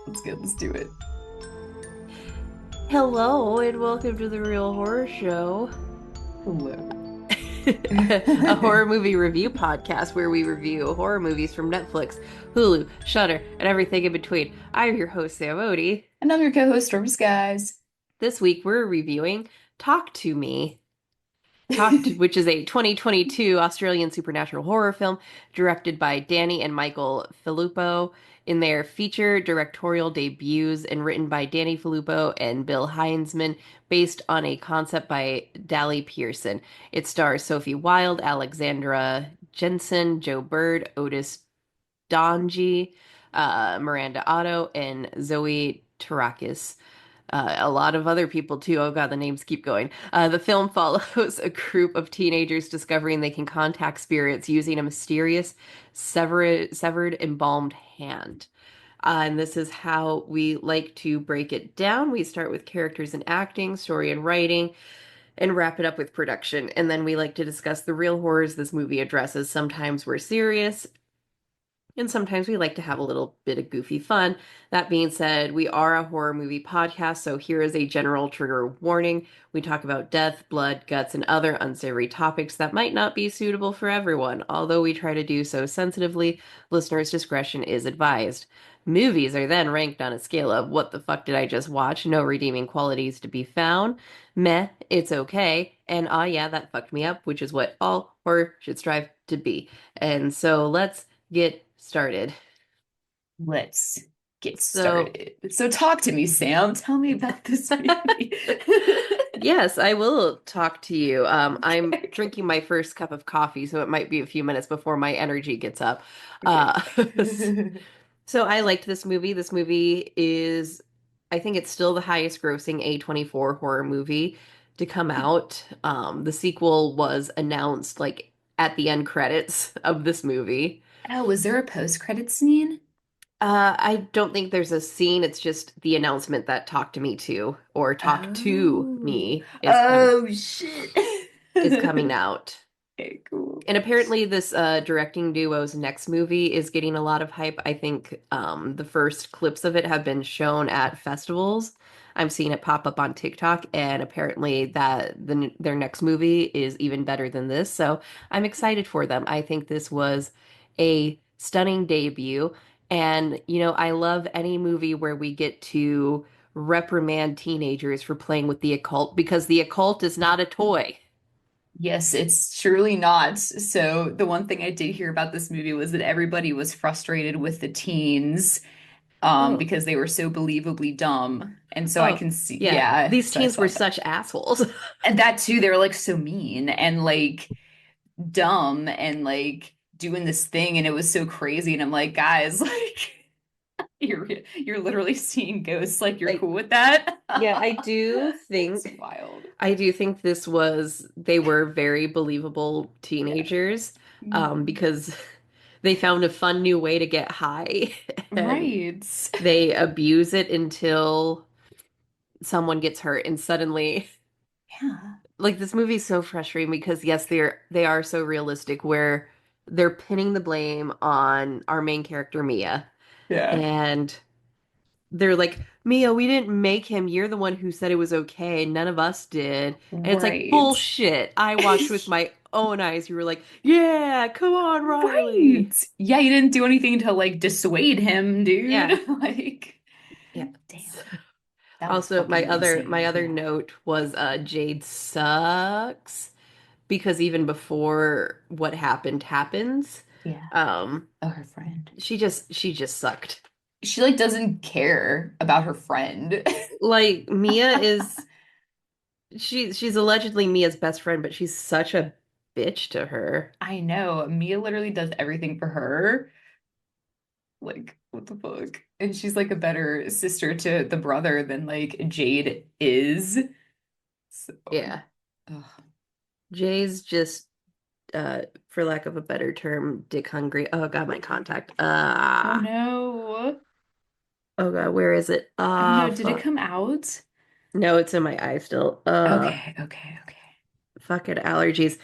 Let's go. Let's do it. Hello and welcome to the Real Horror Show, Hello. a horror movie review podcast where we review horror movies from Netflix, Hulu, Shudder, and everything in between. I'm your host, Sam Odie. And I'm your co-host, Stormy Skies. This week we're reviewing Talk to Me, which is a 2022 Australian supernatural horror film directed by Danny and Michael Filippo in their feature directorial debuts and written by Danny Filippo and Bill Heinzman, based on a concept by Dally Pearson. It stars Sophie Wilde, Alexandra Jensen, Joe Bird, Otis Donji, Miranda Otto, and Zoe Tarakis. A lot of other people too. Oh God, the names keep going. The film follows a group of teenagers discovering they can contact spirits using a mysterious severed embalmed hand. And this is how we like to break it down. We start with characters and acting, story and writing, and wrap it up with production. And then we like to discuss the real horrors this movie addresses. Sometimes we're serious, and sometimes we like to have a little bit of goofy fun. That being said, we are a horror movie podcast, so here is a general trigger warning. We talk about death, blood, guts, and other unsavory topics that might not be suitable for everyone. Although we try to do so sensitively, listeners' discretion is advised. Movies are then ranked on a scale of what the fuck did I just watch? No redeeming qualities to be found. Meh, it's okay. And ah, yeah, that fucked me up, which is what all horror should strive to be. And so let's get started. Let's get So, started. So talk to me, Sam. Tell me about this movie. yes, I will talk to you. I'm Okay. drinking my first cup of coffee, so it might be a few minutes before my energy gets up. Okay. Uh, so I liked this movie. This movie is, I think it's still the highest grossing A24 horror movie to come out. The sequel was announced like at the end credits of this movie. Oh, was there a post-credit scene? I don't think there's a scene. It's just the announcement that "Talk to Me Too" or "Talk to Oh. Me" Oh shit. is coming out. Okay, cool. And apparently, this directing duo's next movie is getting a lot of hype. I think the first clips of it have been shown at festivals. I'm seeing it pop up on TikTok, and apparently their next movie is even better than this. So I'm excited for them. I think this was a stunning debut, and I love any movie where we get to reprimand teenagers for playing with the occult because the occult is not a toy. Yes, it's surely not. So the one thing I did hear about this movie was that everybody was frustrated with the teens Oh. because they were so believably dumb. And so I Oh, can see, yeah. yeah, These so I teens saw were that. such assholes. And that too, they were like so mean and like dumb and like doing this thing and it was so crazy and I'm like, guys, like you're literally seeing ghosts, like you're Like, cool with that? yeah, I do That's think wild. they were very believable Yeah. teenagers, Mhm. because they found a fun new way to get high and Right. they abuse it until someone gets hurt and suddenly, Yeah. like, this movie's so frustrating because yes, they are so realistic where they're pinning the blame on our main character Mia, Yeah. and they're like, Mia, we didn't make him. You're the one who said it was okay. None of us did. And it's like, Right. bullshit. I watched with my own eyes. You were like, yeah, come on, Right. Riley. Yeah, you didn't do anything to like dissuade him, dude. Yeah. Like, Yeah. damn, that was Also, my fucking other my insane. other Yeah. note was Jade sucks because even before what happened happens, Yeah. um, Oh, her friend. she just sucked. She like doesn't care about her friend. Like Mia is she's allegedly Mia's best friend, but she's such a bitch to her. I know. Mia literally does everything for her. Like, what the fuck? And she's like a better sister to the brother than like Jade is. So, Yeah. ugh. Jay's just for lack of a better term, dick hungry. Oh god, my contact. Oh no. Oh god, where is it? Oh no, Ah, did it fuck. come out? No, it's in my eye still. Okay, okay, okay. Fucking allergies.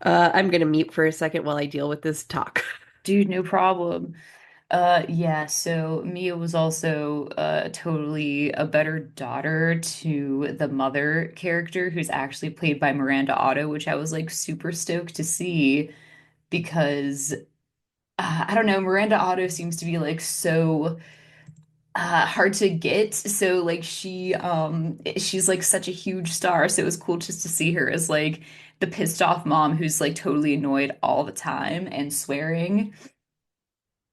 I'm gonna mute for a second while I deal with this talk. Dude, no problem. Yeah, so Mia was also totally a better daughter to the mother character who's actually played by Miranda Otto, which I was like super stoked to see because I don't know, Miranda Otto seems to be like so hard to get. So like she's like such a huge star, so it was cool just to see her as like the pissed off mom who's like totally annoyed all the time and swearing.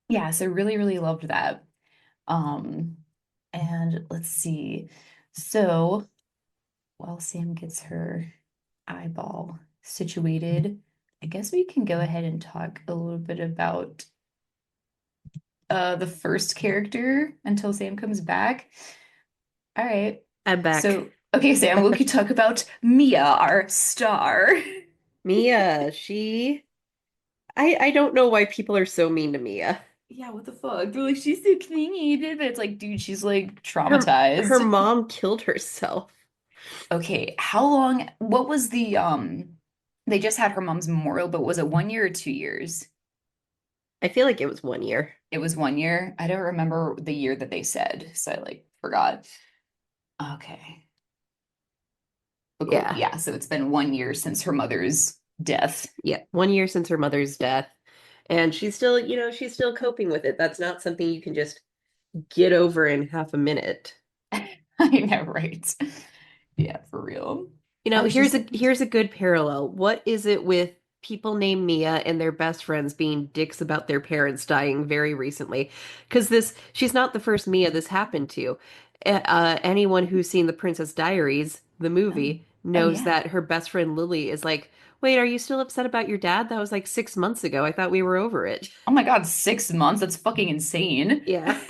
Yeah, so really, really loved that. Um, and let's see. So while Sam gets her eyeball situated, I guess we can go ahead and talk a little bit about the first character until Sam comes back. All right. I'm back. So, okay, Sam, we could talk about Mia, our star. Mia, I don't know why people are so mean to Mia. Yeah, what the fuck? They're like, she's so clingy, but it's like, dude, she's like Her traumatized. mom killed herself. Okay, how long, what was they just had her mom's memorial, but was it 1 year or 2 years? I feel like it was 1 year. It was 1 year. I don't remember the year that they said, so I like forgot. Okay. But cool. Yeah. Yeah, so it's been 1 year since her mother's death. Yeah. 1 year since her mother's death. And she's still, she's still coping with it. That's not something you can just get over in half a minute. I know, right? Yeah, for real. Oh, she's Here's a good parallel. What is it with people named Mia and their best friends being dicks about their parents dying very recently? Because she's not the first Mia this happened to. Anyone who's seen The Princess Diaries, the oh, movie, oh knows yeah. that her best friend Lily is like, "Wait, are you still upset about your dad? That was like 6 months ago. I thought we were over it." Oh my God, 6 months? That's fucking insane. Yeah.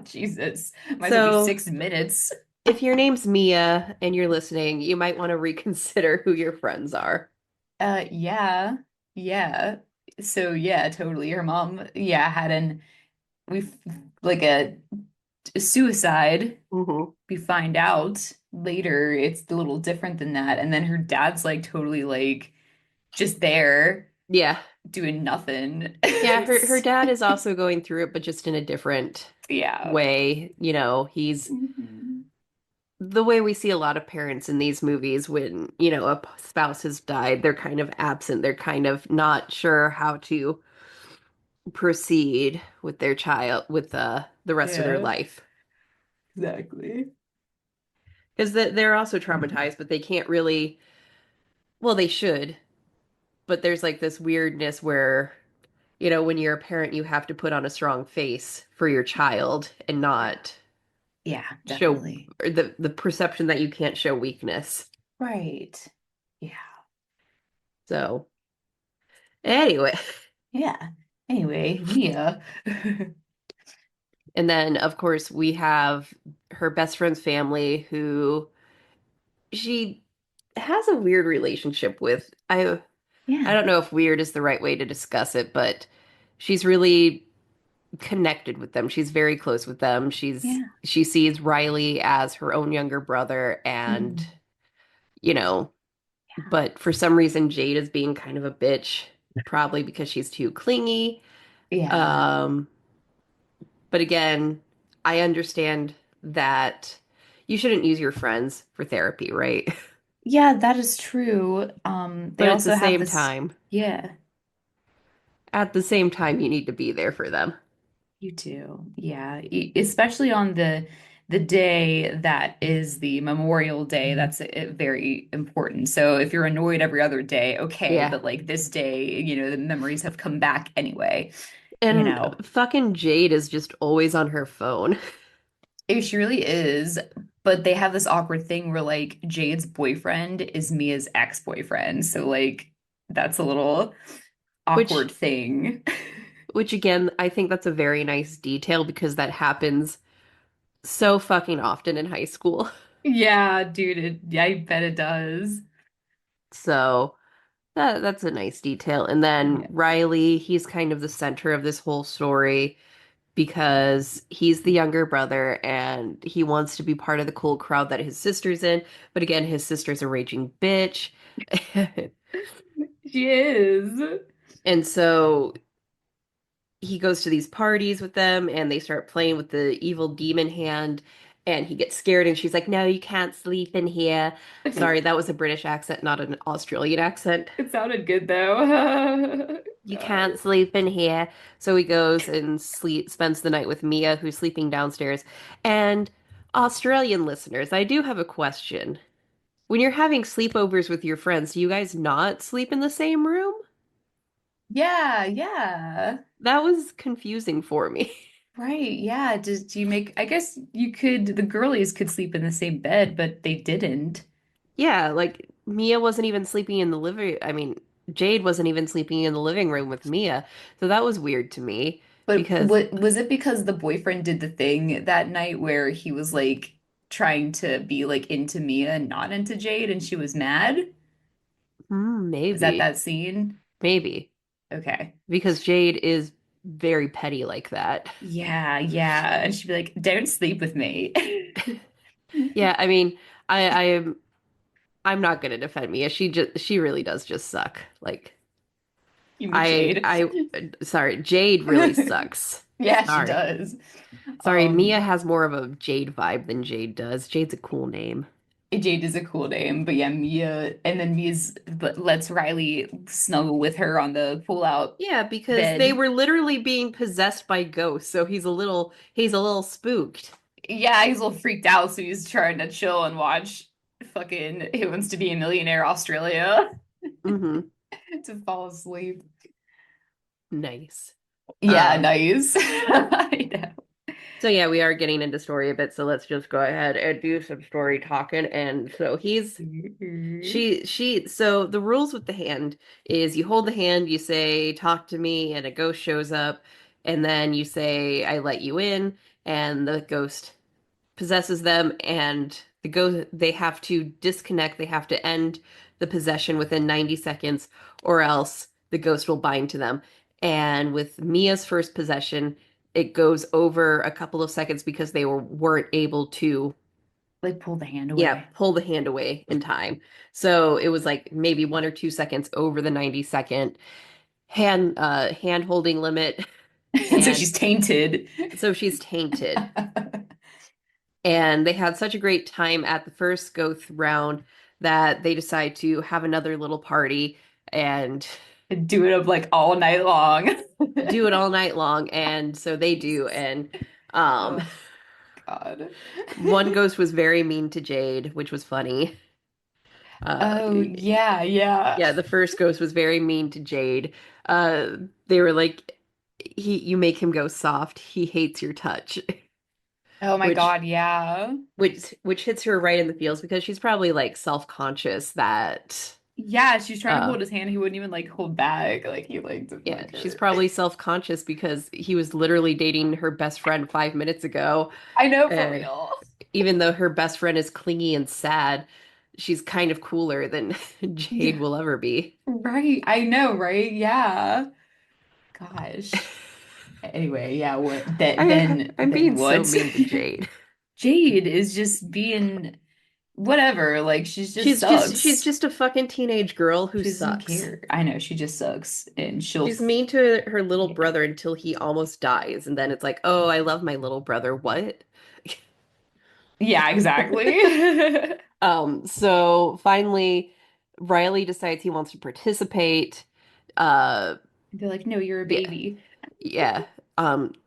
Jesus. Might as well be So 6 minutes. if your name's Mia and you're listening, you might want to reconsider who your friends are. Yeah. Yeah. So yeah, totally. Her mom, yeah, had an we've like a suicide. Hmm. We find out later it's a little different than that. And then her dad's like totally like just there Yeah. doing nothing. Yeah, her dad is also going through it, but just in a different Yeah. way. He's Mhm. the way we see a lot of parents in these movies when, a spouse has died, they're kind of absent. They're kind of not sure how to proceed with their child, with the rest of their Yeah, life. exactly. Because they're also traumatized, but they can't really, well, they should, but there's like this weirdness where, when you're a parent, you have to put on a strong face for your child and Yeah. not Yeah, show definitely. or the perception that you can't show weakness. Right. Yeah. So anyway, Yeah. Anyway, Mia. and then of course we have her best friend's family who she has a weird relationship with. I Yeah. don't know if weird is the right way to discuss it, but she's really connected with them. She's very close with them. Yeah. She sees Riley as her own younger brother and Mm. you know, but for some reason Jade is being kind of a bitch, probably because she's too clingy. Yeah. Um, but again, I understand that you shouldn't use your friends for therapy, right? Yeah, that is true. They But also have this, yeah, at the same time, you need to be there for them. you do. Yeah. Especially on the day that is the Memorial Day, that's very important. So if you're annoyed every other day, okay, Yeah. but like this day, the memories have come back anyway, you And know. fucking Jade is just always on her phone. She really is. But they have this awkward thing where like Jade's boyfriend is Mia's ex-boyfriend. So like that's a little which awkward thing. which again, I think that's a very nice detail because that happens so fucking often in high school. Yeah, dude, yeah, I bet it does. So that's a nice detail. And then Yeah. Riley, he's kind of the center of this whole story because he's the younger brother and he wants to be part of the cool crowd that his sister's in. But again, his sister's a raging bitch. She is. And so he goes to these parties with them and they start playing with the evil demon hand and he gets scared and she's like, "No, you can't sleep in here." Sorry, that was a British accent, not an Australian accent. It sounded good though. You God. can't sleep in here. So he goes and spends the night with Mia, who's sleeping downstairs. And Australian listeners, I do have a question. When you're having sleepovers with your friends, do you guys not sleep in the same room? Yeah, yeah. That was confusing for me. Right. Yeah. Do you make, I guess you could, the girlies could sleep in the same bed, but they didn't. Yeah, like Mia wasn't even sleeping in the living, I mean, Jade wasn't even sleeping in the living room with Mia. So that was weird to me But because, what was it because the boyfriend did the thing that night where he was like trying to be like into Mia and not into Jade and she was mad? Is that maybe, that scene? maybe, Okay. because Jade is very petty like that. Yeah, yeah. And she'd be like, "Don't sleep with me." Yeah, I mean, I I'm not gonna defend Mia. She really does just suck. Like You mean Jade? I sorry, Jade really sucks. Yeah, she Sorry. does. Sorry, Mia Um, has more of a Jade vibe than Jade does. Jade's a cool name. Jade is a cool name, but yeah, Mia, and then Mia's lets Riley snuggle with her on the pull-out Yeah, because they bed. were literally being possessed by ghosts, so he's a little spooked. Yeah, he's a little freaked out, so he's trying to chill and watch fucking Who Wants to Be a Millionaire Australia Hmm. to fall asleep. Nice. Yeah, Um, nice. I know. so yeah, we are getting into story a bit, so let's just go ahead and do some story talking. And so so the rules with the hand is you hold the hand, you say, "Talk to me," and a ghost shows up, and then you say, "I let you in," and the ghost possesses them, and they have to disconnect, they have to end the possession within 90 seconds, or else the ghost will bind to them. And with Mia's first possession, it goes over a couple of seconds because weren't able to, Like pull the hand yeah, away. pull the hand away in time. So it was like maybe 1 or 2 seconds over the 90-second hand holding limit. And so And she's tainted. so she's tainted. And they had such a great time at the first go round that they decide to have another little party and Do it up like all night long. do it all night long. And so they do. Jesus. And um, Oh God. one ghost was very mean to Jade, which was funny. Uh, Oh yeah, yeah. yeah, the first ghost was very mean to Jade. They were like, you make him go soft. He hates your touch," Oh my which God, yeah. which hits her right in the feels because she's probably like self-conscious that Yeah, she's trying to uh hold his hand. He wouldn't even like hold back. Like he liked to yeah, fuck she's her. probably self-conscious because he was literally dating her best friend 5 minutes ago. I know for And real. even though her best friend is clingy and sad, she's kind of cooler than Jade Yeah, will ever be. right. I know, right? Yeah. Gosh. Anyway, yeah, what I'm then being so what? mean to Jade. Jade is just being whatever. Like she's just She's sucks. just a fucking teenage girl who She doesn't sucks. care. I know she just sucks, and she'll. She's mean to her little Yeah, brother until he almost dies, and then it's like, "Oh, I love my little brother." What? yeah, exactly. So finally, Riley decides he wants to participate. Uh, They're like, no, you're a yeah, baby. yeah.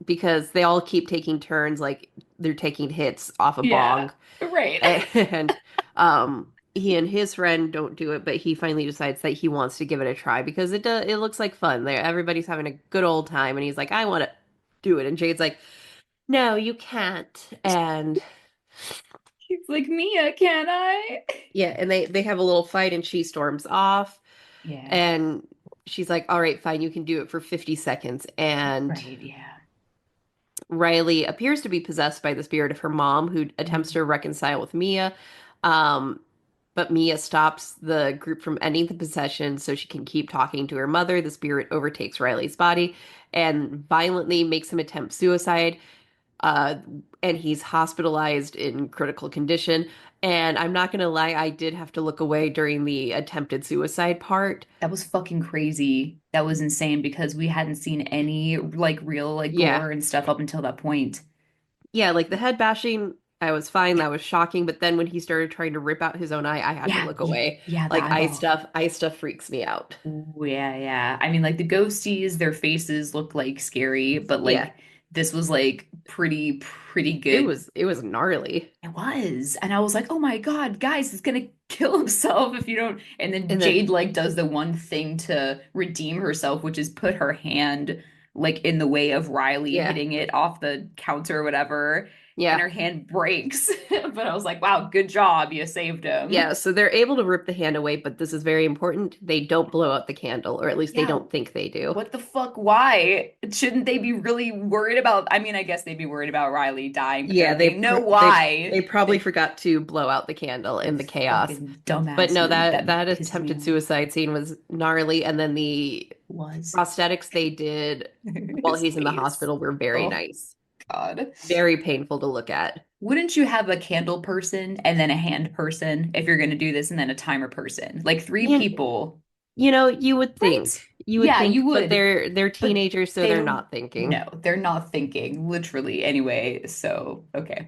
Because they all keep taking turns, like they're taking hits off a Yeah, bong, right. and he and his friend don't do it, but he finally decides that he wants to give it a try because it looks like fun. There, everybody's having a good old time, and he's like, "I want to do it," and Jade's like, "No, you can't," and He's like, Mia, can I? yeah, and they have a little fight, and she storms off. Yeah, And she's like, "All right, fine, you can do it for 50 seconds." And right. Yeah. Riley appears to be possessed by the spirit of her mom, who attempts to reconcile with Mia. Um, but Mia stops the group from ending the possession so she can keep talking to her mother. The spirit overtakes Riley's body and violently makes him attempt suicide. Uh, and he's hospitalized in critical condition. And I'm not gonna lie, I did have to look away during the attempted suicide part. That was fucking crazy. That was insane because we hadn't seen any like real like Yeah. gore and stuff up until that point. Yeah, like the head bashing, I was fine. That was shocking. But then when he started trying to rip out his own eye, I had to Yeah, look yeah, away. yeah, the Like eyeball. eye stuff freaks me out. Ooh, yeah, yeah. I mean, like the ghosties, their faces looked like scary, but Yeah, like this was like pretty good. it was gnarly. It was. And I was like, oh my God, guys, he's gonna kill himself if you don't. And then And then Jade like does the one thing to redeem herself, which is put her hand like in the way of Riley yeah, hitting it off the counter or whatever, and yeah. her hand breaks. But I was like, wow, good job. You saved Yeah, him. so they're able to rip the hand away, but this is very important. They don't blow out the candle, or at least they Yeah, don't think they do. what the fuck? Why? Shouldn't they be really worried about? I mean, I guess they'd be worried about Riley dying, but they're Yeah, like, they know they why. probably They forgot to blow out the candle in the those chaos. fucking But no, dumbasses that that pissed me attempted off. suicide scene was gnarly, and then the Was prosthetics they did while his he's in the face. hospital were very Oh nice. God. Very painful to look at. Wouldn't you have a candle person and then a hand person if you're going to do this and then a timer person? Like three You, people, you know, right? you would Yeah, you think, but would. they're But teenagers, so they they're don't. not thinking. No, they're not thinking literally anyway. So, okay.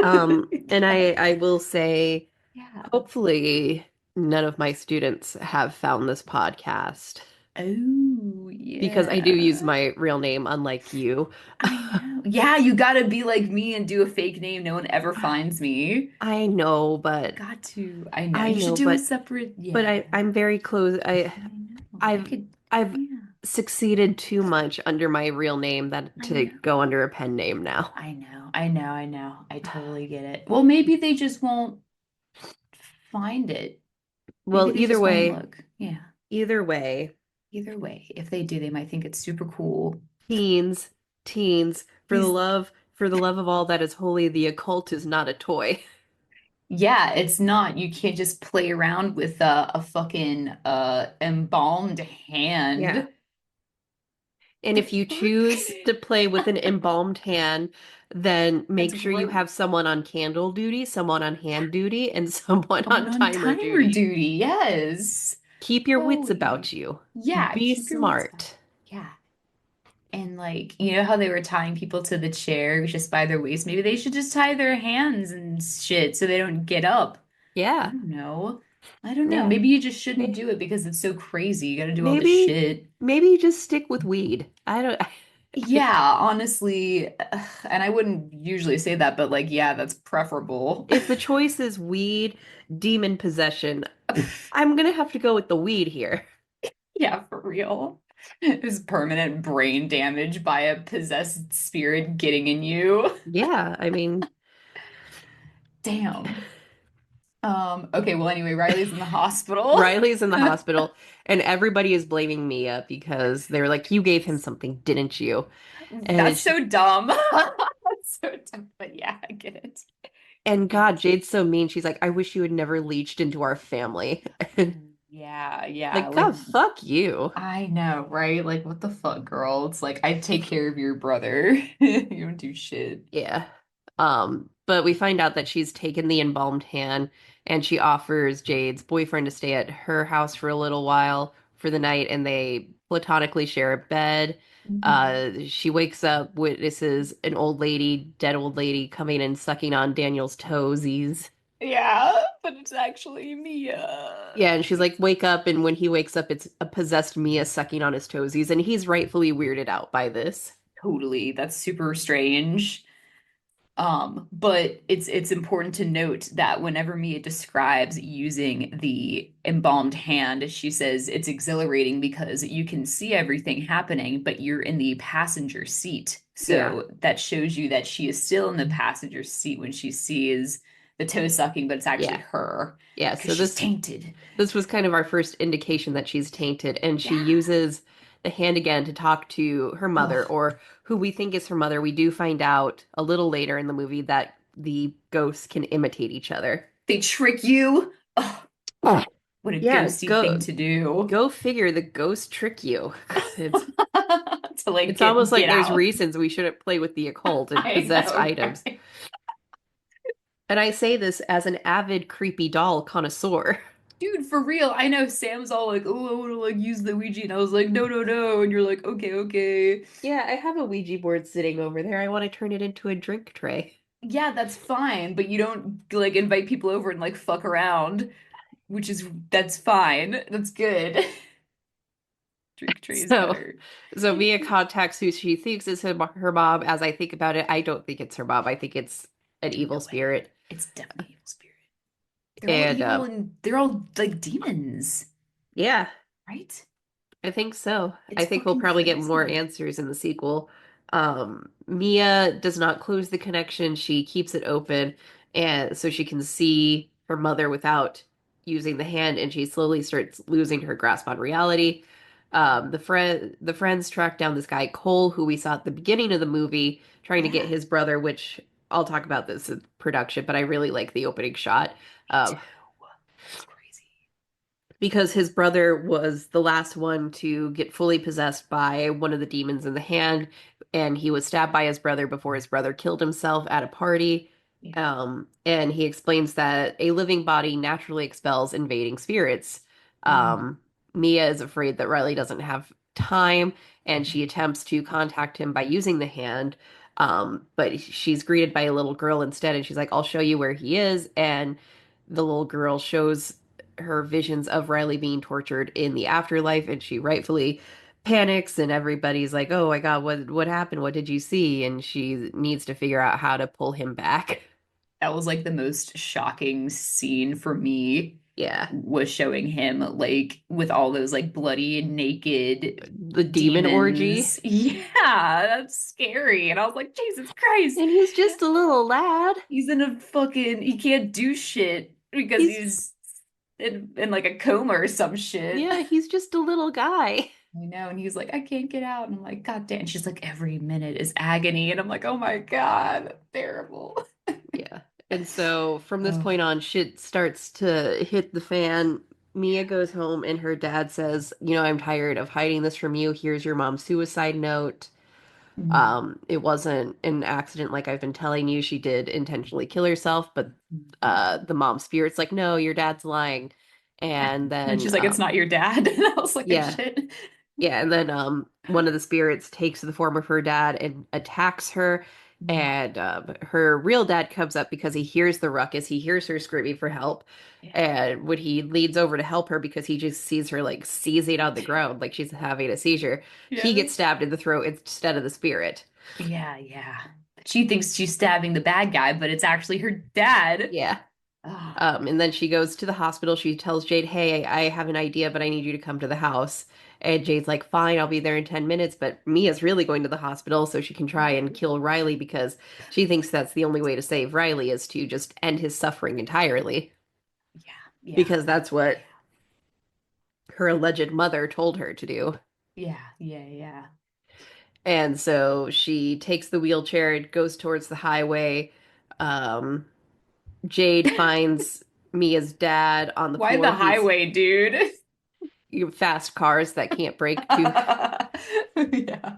And I will say, Yeah. hopefully, none of my students have found this podcast Oh, because I do use yeah. my real name, unlike you. I know. Yeah, you gotta be like me and do a fake name. No one ever finds me. I know, You but got to. I know. I You should know, do a separate. but Yeah. I'm very close. I know. I I've could. I've Yeah. succeeded too much under my real name that I to know. go under a pen name now. I know. I know. I know. I totally get it. Well, maybe they just won't find it. Maybe Well, they just won't look. Yeah. either way, Either way, if they do, they might think it's super cool. teens, teens, These, for the love of all that is holy, the occult is not a toy. yeah, it's not. You can't just play around with a fucking embalmed Yeah. hand. And The if you fuck? choose to play with an embalmed hand, then That's make sure you gross. have someone on candle duty, someone on hand duty, and someone Someone on on timer timer duty. duty. Yes. Keep your wits Holy. about you. Yeah, Be keep your wits about smart. you. Yeah. And like, you know how they were tying people to the chair just by their waist? Maybe they should just tie their hands and shit so they don't get up. I Yeah. don't know. I don't know. Yeah. Maybe you just shouldn't May- do it because it's so crazy. You got to do all this Maybe shit. maybe just stick with weed. I don't Yeah, honestly, and I wouldn't usually say that, but like, yeah, that's preferable. if the choice is weed, demon possession, I'm gonna have to go with the weed here. Yeah, for real. This permanent brain damage by a possessed spirit getting in you. Yeah, I mean, Damn. Okay, well anyway, Riley's in the hospital. Riley's in the hospital and everybody is blaming Mia because they're like, you gave him something, didn't you? And That's she, so dumb. That's so dumb, but yeah, I get it. and I God, get Jade's so mean. She's like, I wish you had never leached into our family. it. Yeah, yeah. Like, Like God, fuck you. I know, right? Like what the fuck, girl? It's like I take care of your brother. You don't do shit. Yeah. But we find out that she's taken the embalmed hand and she offers Jade's boyfriend to stay at her house for a little while for the night and they platonically share a bed. Mhm. She wakes up, witnesses an old lady, dead old lady, coming and sucking on Daniel's toesies. Yeah, but it's actually Mia. Yeah, and she's like, wake up, and when he wakes up, it's a possessed Mia sucking on his toesies, and he's rightfully weirded out by this. Totally. That's super strange. But it's important to note that whenever Mia describes using the embalmed hand, she says it's exhilarating because you can see everything happening, but you're in the passenger seat. Yeah. So that shows you that she is still in the passenger seat when she sees the toe sucking, but it's actually Yeah. her Yeah, because so she's tainted. this was kind of our first indication that she's tainted, and she Yeah. uses the hand again to talk to her mother, Oh, or who we think is her mother. We do find out a little later in the movie that the ghosts can imitate each other. they trick you. Oh, Oh. what a Yeah, ghosty thing to do. go figure the ghosts trick you. It's To like it's almost like get there's out. reasons we shouldn't play with the occult and I possessed know, items. right? And I say this as an avid creepy doll connoisseur. Dude, for real. I know Sam's all like, "Oh, I want to like use the Ouija," and I was like, "No, no, no," and you're like, "Okay, okay." Yeah, I have a Ouija board sitting over there. I want to turn it into a drink tray. Yeah, that's fine, but you don't like invite people over and like fuck around, which is that's fine. That's good. Drink tray is So, better. so Mia contacts who she thinks is her mom. As I think about it, I don't think it's her mom. I think it's an Dude, no evil way. spirit. It's definitely evil spirit. They're all And evil and they're all like demons, yeah, right? I think so. It's I think we'll fucking probably get more crazy. answers in the sequel. Mia does not close the connection. She keeps it open, and so she can see her mother without using the hand, and she slowly starts losing her grasp on reality. The friends track down this guy Cole, who we saw at the beginning of the movie, trying to get Yeah, his brother, which I'll talk about this in production, but I really like the opening shot. me too. Um, It's crazy. because his brother was the last one to get fully possessed by one of the demons in the hand, and he was stabbed by his brother before his brother killed himself at a party. Yeah. And he explains that a living body naturally expels invading spirits. Mm. Um, Mia is afraid that Riley doesn't have time, and she attempts to contact him by using the hand. But she's greeted by a little girl instead, and she's like, "I'll show you where he is." And the little girl shows her visions of Riley being tortured in the afterlife, and she rightfully panics, and everybody's like, "Oh my God, what happened? What did you see?" And she needs to figure out how to pull him back. That was like the most shocking scene for me Yeah, was showing him like with all those like bloody naked the demon orgy. demons. Yeah, that's scary. And I was like, Jesus Christ. And he's just a little lad. He's in a fucking he can't do shit because He's he's in like a coma or some shit. Yeah, he's just a little guy. I know, and he's like, I can't get out. And I'm like, God damn. And she's like, every minute is agony. And I'm like, oh my God, terrible. Yeah. And so from this Oh. point on, shit starts to hit the fan. Mia goes home and her dad says, I'm tired of hiding this from you. Here's your mom's suicide note. Mm. It wasn't an accident like I've been telling you. She did intentionally kill herself, but the mom spirit's like, no, your dad's lying. And And then she's like, it's not your dad. And I was like, oh yeah, shit. yeah, and then one of the spirits takes the form of her dad and attacks her, Mm. and her real dad comes up because he hears the ruckus, he hears her screaming for help, Yeah. and when he leads over to help her because he just sees her like seizing on the ground like she's having a seizure, he Yeah. gets stabbed in the throat instead of the spirit. Yeah, yeah. She thinks she's stabbing the bad guy, but it's actually her dad. Yeah. Ah, And then she goes to the hospital. She tells Jade, "Hey, I have an idea, but I need you to come to the house." And Jade's like, "Fine, I'll be there in 10 minutes." But Mia's really going to the hospital so she can try and kill Riley because she thinks that's the only way to save Riley is to just end his suffering entirely yeah, yeah, because that's what her alleged mother told her to do. yeah, yeah, yeah. And so she takes the wheelchair and goes towards the highway. Um, Jade finds Mia's dad on the Why floor. the He's highway, dude? fast cars that can't brake too. Yeah.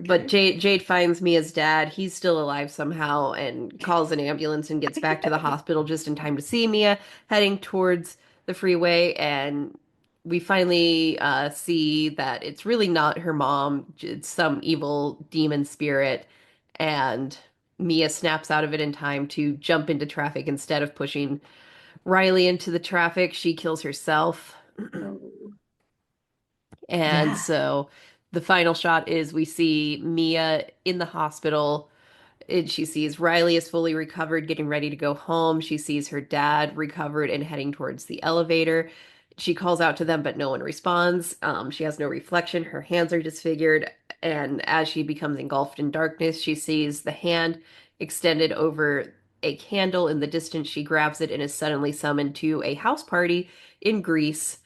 But Okay. Jade finds Mia's dad. He's still alive somehow and calls an ambulance and gets back to the hospital just in time to see Mia heading towards the freeway. And we finally see that it's really not her mom, it's some evil demon spirit. And Mia snaps out of it in time to jump into traffic instead of pushing Riley into the traffic. She kills herself. Oh. And Yeah. so the final shot is we see Mia in the hospital and she sees Riley is fully recovered, getting ready to go home. She sees her dad recovered and heading towards the elevator. She calls out to them, but no one responds. She has no reflection. Her hands are disfigured. And as she becomes engulfed in darkness, she sees the hand extended over a candle in the distance. She grabs it and is suddenly summoned to a house party in Greece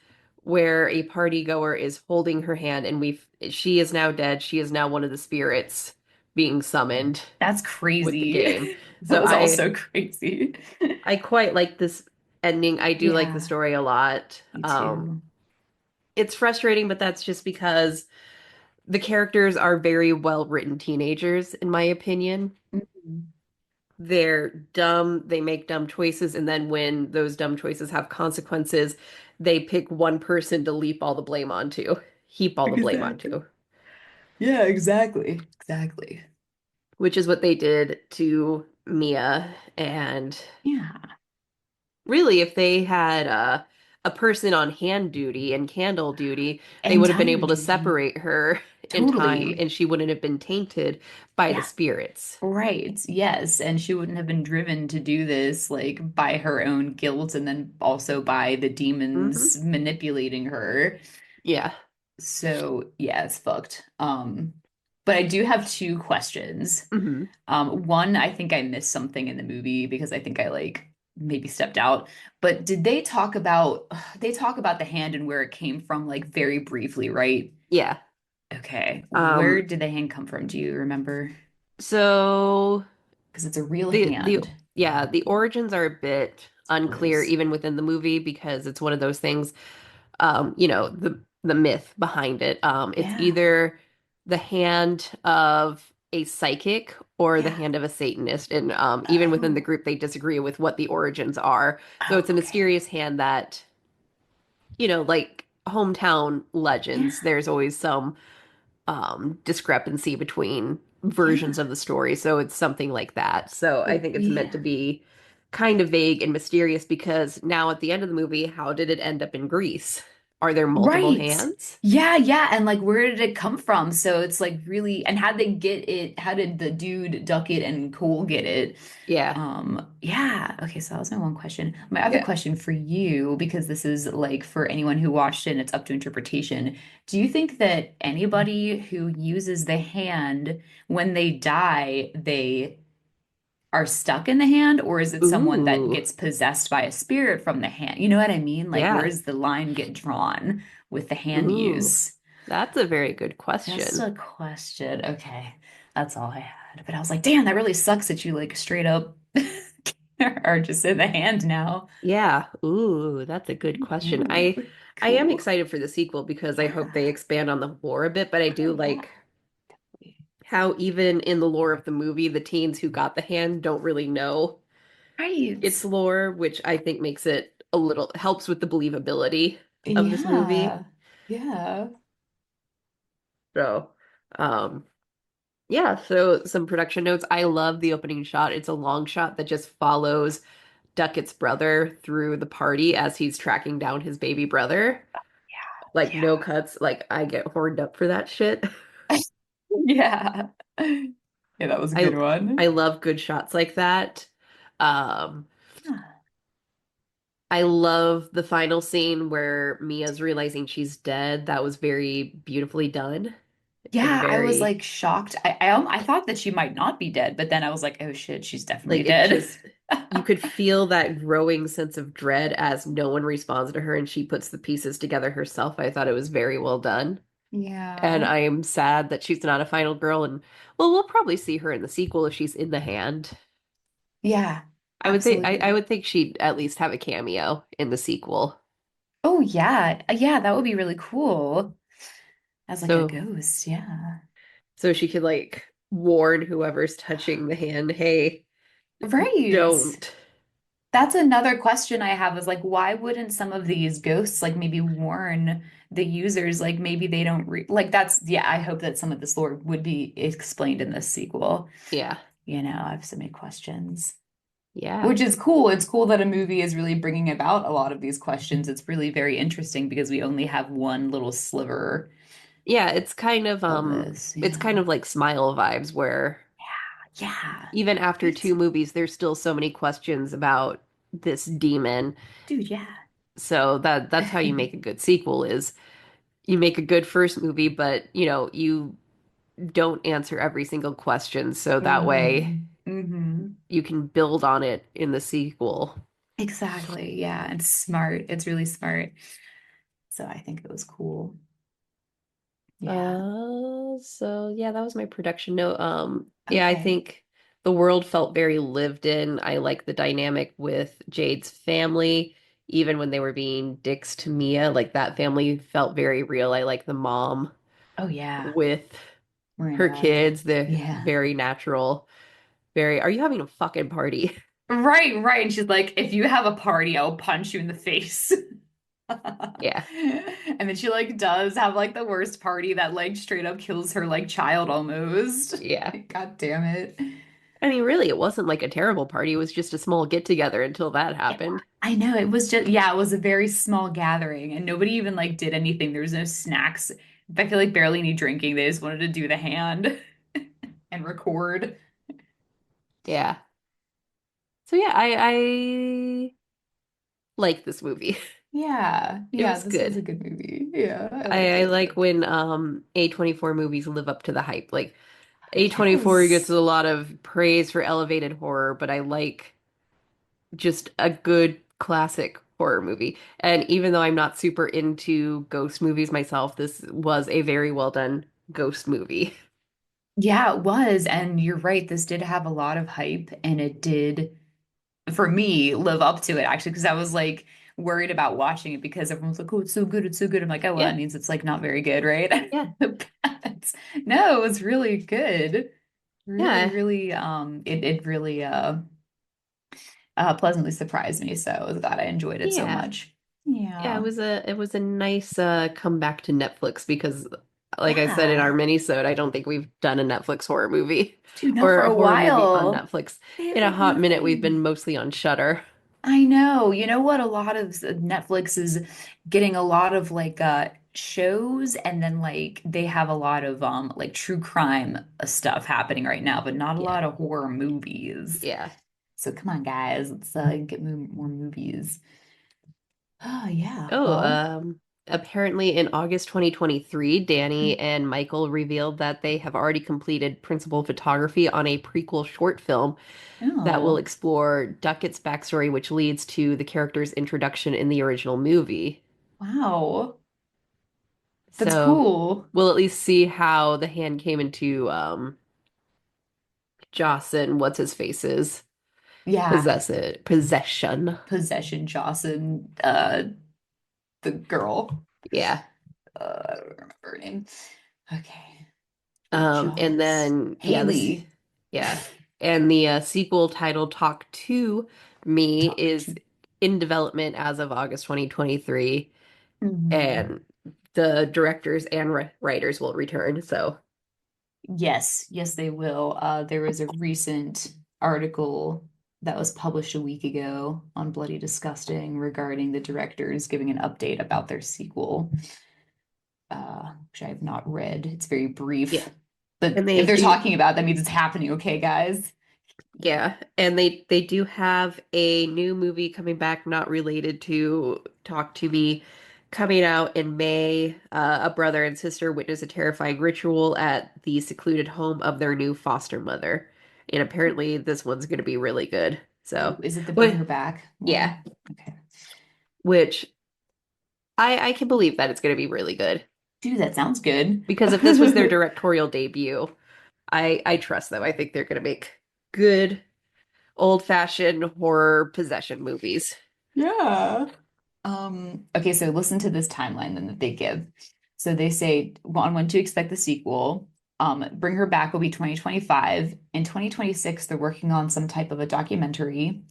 where a party goer is holding her hand and she is now dead. She is now one of the spirits being summoned That's with the crazy. game. That So was also crazy. I quite like this ending. I do like the Yeah, story a lot. me too. It's frustrating, but that's just because the characters are very well written teenagers, in my opinion. Mhm. they're dumb, they make dumb choices, and then when those dumb choices have consequences, they pick one person to heap all the blame Exactly. onto, Yeah, exactly. Exactly. which is what they did to Mia. And Yeah. really, if they had a person on hand duty and candle duty, they would have been Entire able to duty. separate her in time, Totally. and she wouldn't have been tainted by the Yeah. spirits. Right. Yes. And she wouldn't have been driven to do this like by her own guilt and then also by the Hmm. demons manipulating her. Yeah. So yeah, it's fucked. But I do have two questions. Hmm. One, I think I missed something in the movie because I think I like maybe stepped out. But did they talk about they talk about the hand and where it came from like very briefly, right? Yeah. Okay. Where Um, did the hand come from? Do you remember? so Because it's a real the hand. yeah, the origins are a bit It's unclear gross. even within the movie because it's one of those things, the myth behind it. It's Yeah. either the hand of a psychic or the Yeah. hand of a Satanist. And even within the Oh. group, they disagree with what the origins are. So Oh, it's a okay. mysterious hand that, like hometown legends, Yeah. there's always some discrepancy between Yeah. versions of the story. So it's something like that. So I think it's meant to Yeah. be kind of vague and mysterious because now at the end of the movie, how did it end up in Greece? Are there multiple Right. hands? Yeah, yeah. And like where did it come from? So it's like really and how they get it? How did the dude duck it and Cole get it? Yeah. Yeah. Okay, so that was my one question. My other Yeah. question for you, because this is like for anyone who watched it and it's up to interpretation, do you think that anybody who uses the hand when they die, they are stuck in the hand, or is it someone that Ooh. gets possessed by a spirit from the hand? You know what I mean? Like, where Yeah. does the line get drawn with the hand Ooh. use? That's a very good Just question. a question. Okay, that's all I had. But I was like, damn, that really sucks that you like straight up are just in the hand now. Yeah. Ooh, that's a good question. Ooh, I am cool. excited for the sequel because I hope they Yeah. expand on the lore a bit, but I Oh, do yeah. like how even in the lore of the movie, the teens who got the hand don't really know its Right. lore, which I think makes it a little helps with the believability of this movie. Yeah. Yeah. So, um, yeah, so some production notes. I love the opening shot. It's a long shot that just follows Duckett's brother through the party as he's tracking down his baby brother. Like no Yeah. cuts. Like I get horned up for that shit. Yeah. Yeah, that was a I good I one. love good shots like that. Um, Yeah. I love the final scene where Mia's realizing she's dead. That was very beautifully done and Yeah, I was very like shocked. I thought that she might not be dead, but then I was like, oh shit, she's definitely like it dead. just you could feel that growing sense of dread as no one responds to her and she puts the pieces together herself. I thought it was very well done. And Yeah. I am sad that she's not a final girl and well, we'll probably see her in the sequel if she's in the hand. Yeah, I absolutely. would think she'd at least have a cameo in the sequel. Oh yeah. Yeah, that would be really cool. As like a So ghost, yeah. so she could like warn whoever's touching the hand, hey, Right. don't. That's another question I have is like, why wouldn't some of these ghosts like maybe warn the users like maybe they don't re like that's yeah, I hope that some of this lore would be explained in this sequel. Yeah. You know, I have so many questions. Yeah. Which is cool. It's cool that a movie is really bringing about a lot of these questions. It's really very interesting because we only have one little sliver Yeah, of this. it's kind Yeah. of like Smile vibes where Yeah. even after two Right? movies there's still so many questions about this demon. Dude, yeah. So that's how you make a good sequel is you make a good first movie, but you don't answer every single question so that way Hmm. Hmm. you can build on it in the sequel. Exactly. Yeah. And smart. It's really smart. So I think it was cool. Yeah. So yeah, that was my production note. Yeah, I Okay. think the world felt very lived in. I like the dynamic with Jade's family, even when they were being dicks to Mia, like that family felt very real. I like the mom Oh, yeah. with her Marina. kids, they're Yeah. very natural. Very, are you having a fucking party? Right, right. And she's like, if you have a party, I'll punch you in the face. Yeah. And then she like does have like the worst party that like straight up kills her like child almost. Yeah. God damn it. I mean, really, it wasn't like a terrible party. It was just a small get together until that happened. I know it was just yeah, it was a very small gathering and nobody even like did anything. There was no snacks. I feel like barely any drinking. They just wanted to do the hand and record. Yeah. So yeah, I like this movie. Yeah, It yeah, was this was a good. good movie. Yeah, I liked I it. like when A24 movies live up to the hype. Like A24 gets Yes. a lot of praise for elevated horror, but I like just a good classic horror movie. And even though I'm not super into ghost movies myself, this was a very well done ghost movie. Yeah, it was. And you're right, this did have a lot of hype and it did, for me, live up to it actually, because I was like worried about watching it because everyone's like, oh, it's so good, it's so good. I'm like, oh, well, that Yeah, means it's like not very good, right? yeah, But no, it was really good. Really, yeah, really, it really pleasantly surprised me. So I was glad I enjoyed it so yeah. much. Yeah, Yeah. it was a nice comeback to Netflix because like I said in our Yeah. minisode, I don't think we've done a Netflix horror movie Dude, not or for a a horror movie on while. Netflix. In a Very hot minute, we've been long. mostly on Shudder. I know. You know what? A lot of Netflix is getting a lot of like shows and then like they have a lot of like true crime stuff happening right now, but not a Yeah. lot of horror movies. Yeah. So come on, guys, let's get more movies. Oh yeah. Oh, Well, apparently in August 2023, Danny mm, and Michael revealed that they have already completed principal photography on a prequel short film that will oh, explore Duckett's backstory, which leads to the character's introduction in the original movie. wow. That's So cool. we'll at least see how the hand came into Joss and what's his face's Yeah. possession. Possession Jocelyn, the girl. Yeah. I don't remember her name. Okay. And Joss. then yeah, this Haley. yeah. And the sequel titled Talk to Me Talk is to. in development as of August 2023, Mhm. and the directors and writers will return. So, Yes, yes, they will. There was a recent article that was published a week ago on Bloody Disgusting regarding the directors giving an update about their sequel, which I have not read. It's very yeah. brief. And But if they they're do talking about it, that means it's happening, okay, guys? Yeah, and they do have a new movie coming back not related to Talk to Me coming out in May. A brother and sister witness a terrifying ritual at the secluded home of their new foster mother. And apparently this one's going to be really good. So, Ooh, is it the Bring well, Her Back yeah, one? Okay. which I can believe that it's going to be really good Dude, that sounds good. because if this was their directorial debut, I trust them. I think they're going to make good old-fashioned horror possession movies. Yeah. Okay, so listen to this timeline then that they give. So they say on when to expect the sequel. Bring Her Back will be 2025. In 2026, they're working on some type of a documentary.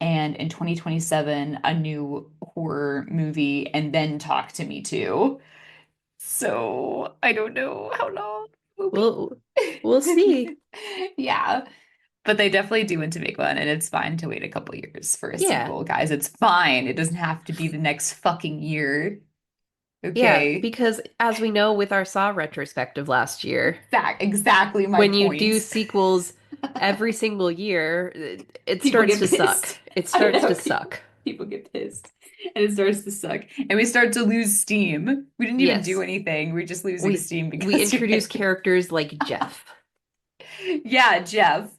And in 2027, a new horror movie, and then Talk to Me too. So I don't know how long it will We'll we'll see. be. Yeah. But they definitely do want to make one, and it's fine to wait a couple years for a Yeah. sequel, guys. It's fine. It doesn't have to be the next fucking year. Yeah, Okay. because as we know with our Saw retrospective last year, Exactly my when you do point. sequels every single year, it People starts get to suck. pissed. It I starts know to people suck. people get pissed. And it starts to suck. And we start to lose steam. We didn't even do Yes. anything. We're just losing We steam we because you're introduce getting characters like Jeff. Yeah, Jeff.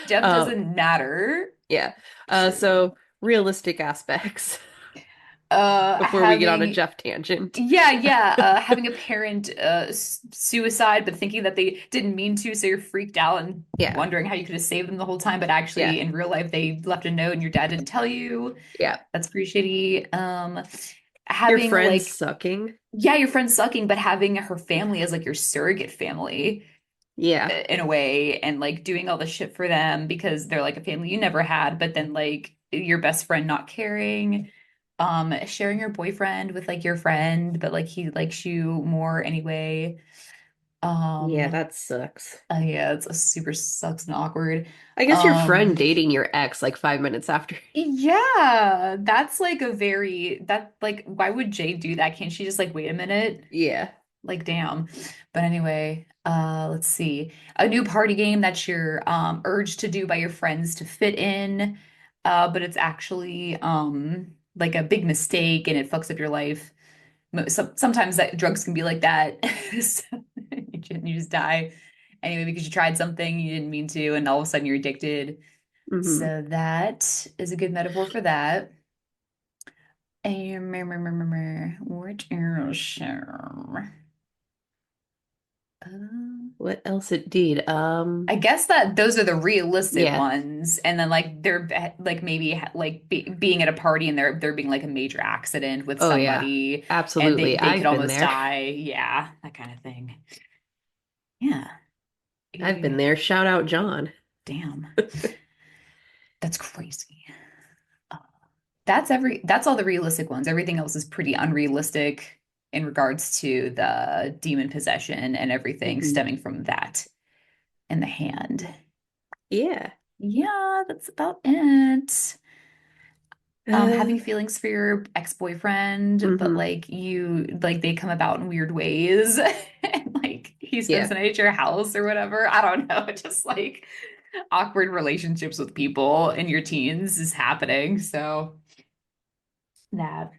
Jeff Um, doesn't matter. yeah. So So realistic aspects before we get on a having Jeff tangent. having a parent suicide, but thinking that they didn't mean to, so you're freaked out and Yeah. wondering how you could have saved them the whole time, but Yeah. actually in real life they left a note and your dad didn't tell you. Yeah. That's pretty shitty. Your Having friend's like sucking. yeah, your friend's sucking, but having her family as like your surrogate family. Yeah. in a way, and like doing all the shit for them because they're like a family you never had, but then like your best friend not caring, sharing your boyfriend with like your friend, but like he likes you more anyway. Yeah, Um, that sucks. yeah, it's a super sucks and awkward. I guess your friend Um, dating your ex like 5 minutes after. yeah, that's like a very that like why would Jay do that? Can't she just like wait a minute? Yeah. Like damn. But anyway, let's see. A new party game that you're urged to do by your friends to fit in, but it's actually like a big mistake and it fucks up your life. Sometimes that drugs can be like that. So you just die anyway because you tried something you didn't mean to, and all of a sudden you're addicted. Hmm. So that is a good metaphor for that. What else? What else it did? I guess that those are the realistic Yeah. ones, and then like they're like maybe like being at a party and there being like a major accident with Oh yeah. somebody, and Absolutely. they could I've been almost there. die. Yeah, that kind of thing. Yeah. I've been Eh, there. Shout out John. damn, that's crazy. Uh, that's all the realistic ones. Everything else is pretty unrealistic in regards to the demon possession and everything Hmm. stemming from that in the hand. Yeah. Yeah, that's about it. Uh, Having feelings for your ex-boyfriend, but hmm. like you like they come about in weird ways and like he spends Yeah. the night at your house or whatever. I don't know. Just like awkward relationships with people in your teens is happening. So that,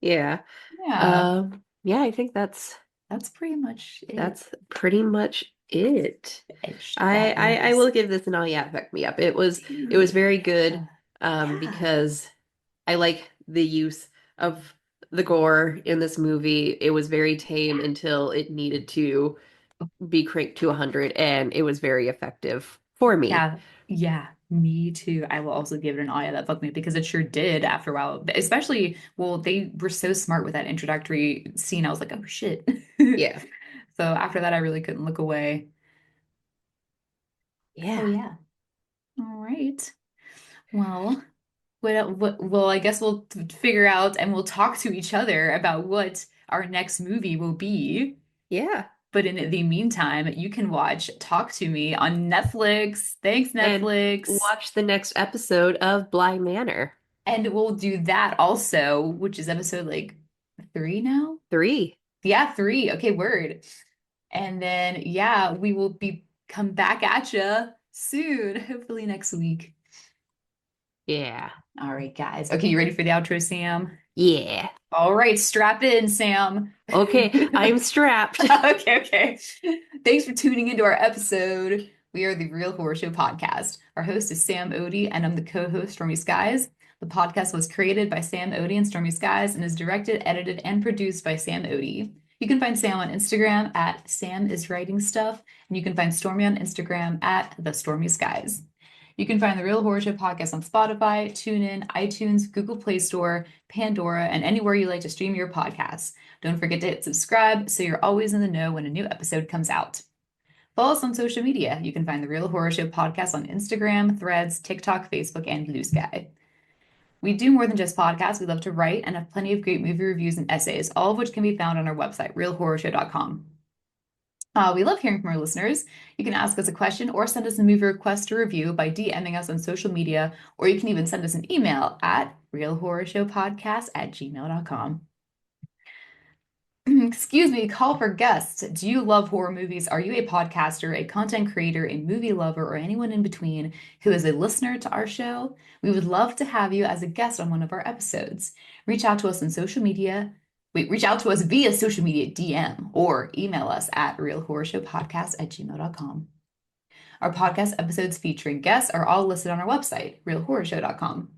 Yeah. yeah, Yeah, I think that's that's pretty much it. that's pretty much it. Ish, I, that I I is. will give this an all yeah, back me up. It was Dude, very good yeah. because I like the use of the gore in this movie. It was very tame until it needed to be cranked to 100, and it was very effective for me. Yeah, yeah, me too. I will also give it an eye that fucked me because it sure did after a while. Especially, well, they were so smart with that introductory scene. I was like, oh shit. Yeah. So after that, I really couldn't look away. Oh Yeah. yeah. All right. Well, well, I guess we'll figure out and we'll talk to each other about what our next movie will be. Yeah. But in the meantime, you can watch Talk to Me on Netflix. Thanks, And Netflix. watch the next episode of Bly Manor. And we'll do that also, which is episode like three now. 3. Yeah, three. Okay, word. And then yeah, we will be come back at you soon, hopefully next week. Yeah. All right, guys. Okay, you ready for the outro, Sam? Yeah. All right, strap in, Sam. Okay, I'm strapped. Okay, okay. Thanks for tuning into our episode. We are the Real Horror Show podcast. Our host is Sam Odie, and I'm the co-host, Stormy Skies. The podcast was created by Sam Odie and Stormy Skies and is directed, edited, and produced by Sam Odie. You can find Sam on Instagram at Sam is Writing Stuff, and you can find Stormy on Instagram at The Stormy Skies. You can find the Real Horror Show podcast on Spotify, TuneIn, iTunes, Google Play Store, Pandora, and anywhere you like to stream your podcasts. Don't forget to hit subscribe so you're always in the know when a new episode comes out. Follow us on social media. You can find the Real Horror Show podcast on Instagram, Threads, TikTok, Facebook, and Blue Sky. We do more than just podcasts. We love to write and have plenty of great movie reviews and essays, all of which can be found on our website, realhorrorshow.com. We love hearing from our listeners. You can ask us a question or send us a movie request to review by DMing us on social media, or you can even send us an email at realhorrorshowpodcast@gmail.com. Excuse me, call for guests. Do you love horror movies? Are you a podcaster, a content creator, a movie lover, or anyone in between who is a listener to our show? We would love to have you as a guest on one of our episodes. Reach out to us on social media. Wait, reach out to us via social media DM or email us at realhorrorshow.podcast@gmail.com. Our podcast episodes featuring guests are all listed on our website, realhorrorshow.com.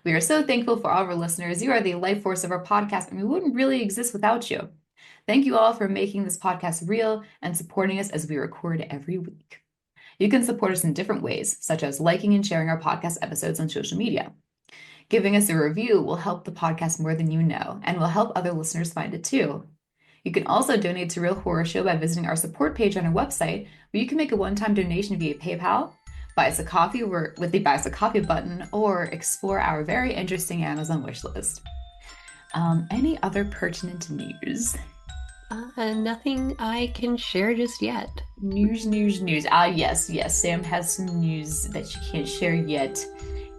We are so thankful for all of our listeners. You are the life force of our podcast, and we wouldn't really exist without you. Thank you all for making this podcast real and supporting us as we record every week. You can support us in different ways, such as liking and sharing our podcast episodes on social media. Giving us a review will help the podcast more than you know and will help other listeners find it too. You can also donate to Real Horror Show by visiting our support page on our website, where you can make a one-time donation via PayPal, buy us a coffee with the buy us a coffee button, or explore our very interesting Amazon wish list. Any other pertinent news? Nothing I can share just yet. News. Ah, yes, yes. Sam has some news that she can't share yet.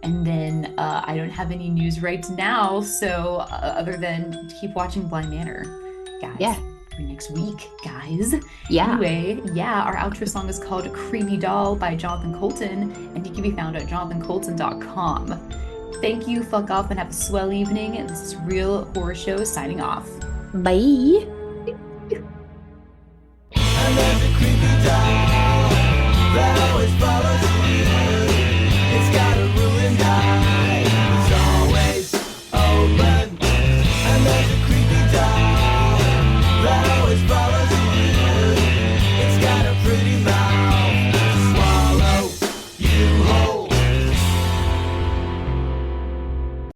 And then I don't have any news right now, so other than keep watching Blind Manor, guys, Yeah. for next week, guys. Yeah. Anyway, yeah, our outro song is called Creepy Doll by Jonathan Colton, and he can be found at jonathancolton.com. Thank you, fuck off, and have a swell evening. This is Real Horror Show signing off. Bye.